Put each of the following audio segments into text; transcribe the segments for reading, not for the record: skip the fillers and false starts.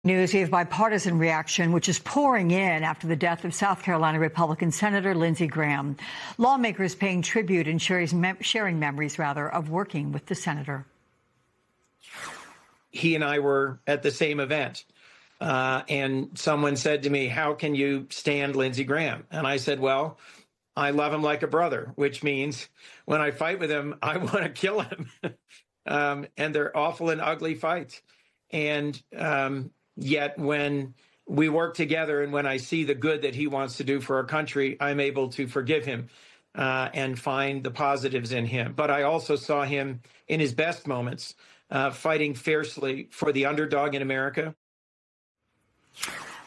News, we have bipartisan reaction, which is pouring in after the death of South Carolina Republican Senator Lindsey Graham. Lawmakers paying tribute and sharing memories, of working with the senator. He and I were at the same event, and someone said to me, "How can you stand Lindsey Graham?" And I said, "Well, I love him like a brother," which means when I fight with him, I want to kill him. And they're awful and ugly fights. And yet when we work together and when I see the good that he wants to do for our country, I'm able to forgive him and find the positives in him. But I also saw him in his best moments fighting fiercely for the underdog in America.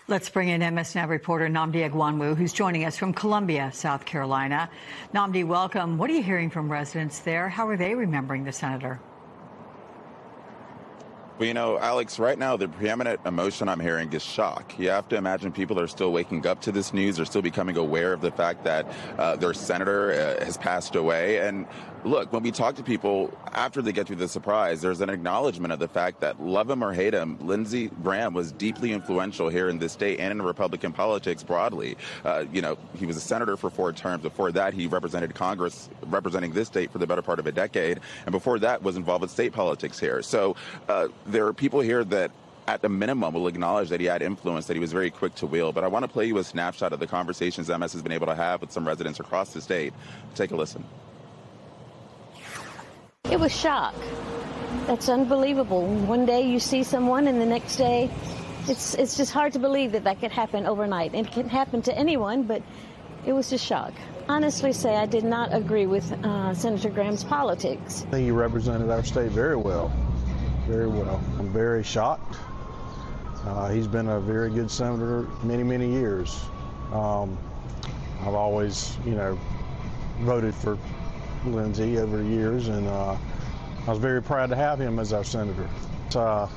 Let's bring in MS Now reporter Nnamdi Egwuonwu, who's joining us from Columbia, South Carolina. Nnamdi, welcome. What are you hearing from residents there? How are they remembering the senator? Well, you know, Alex, right now, the preeminent emotion I'm hearing is shock. You have to imagine people are still waking up to this news. They're still becoming aware of the fact that their senator has passed away. And look, when we talk to people after they get through the surprise, there's an acknowledgement of the fact that, love him or hate him, Lindsey Graham was deeply influential here in this state and in Republican politics broadly. You know, he was a senator for 4 terms. Before that, he represented Congress, representing this state for the better part of a decade. And before that, was involved with state politics here. So there are people here that, at the minimum, will acknowledge that he had influence, that he was very quick to wheel. But I want to play you a snapshot of the conversations MS has been able to have with some residents across the state. Take a listen. It was shock. That's unbelievable. One day you see someone and the next day it's just hard to believe that could happen overnight. It can happen to anyone, but it was just shock. Honestly say I did not agree with Senator Graham's politics. I think he represented our state very well. Very well. I'm very shocked. He's been a very good senator many, many years. I've always, voted for Lindsey over the years, and I was very proud to have him as our senator. It's going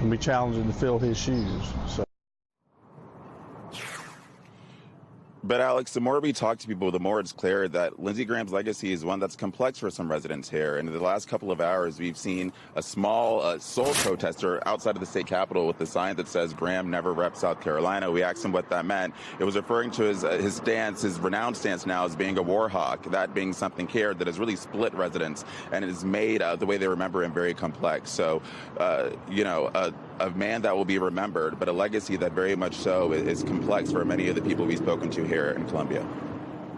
to be challenging to fill his shoes. So. But, Alex, the more we talk to people, the more it's clear that Lindsey Graham's legacy is one that's complex for some residents here. And in the last couple of hours, we've seen a small sole protester outside of the state capitol with a sign that says Graham never repped South Carolina. We asked him what that meant. It was referring to his stance, his renowned stance now as being a war hawk, that being something here that has really split residents and has made the way they remember him very complex. So, a man that will be remembered, but a legacy that very much so is complex for many of the people we've spoken to here in Columbia.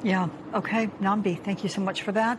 Yeah. Okay. Nnamdi, thank you so much for that.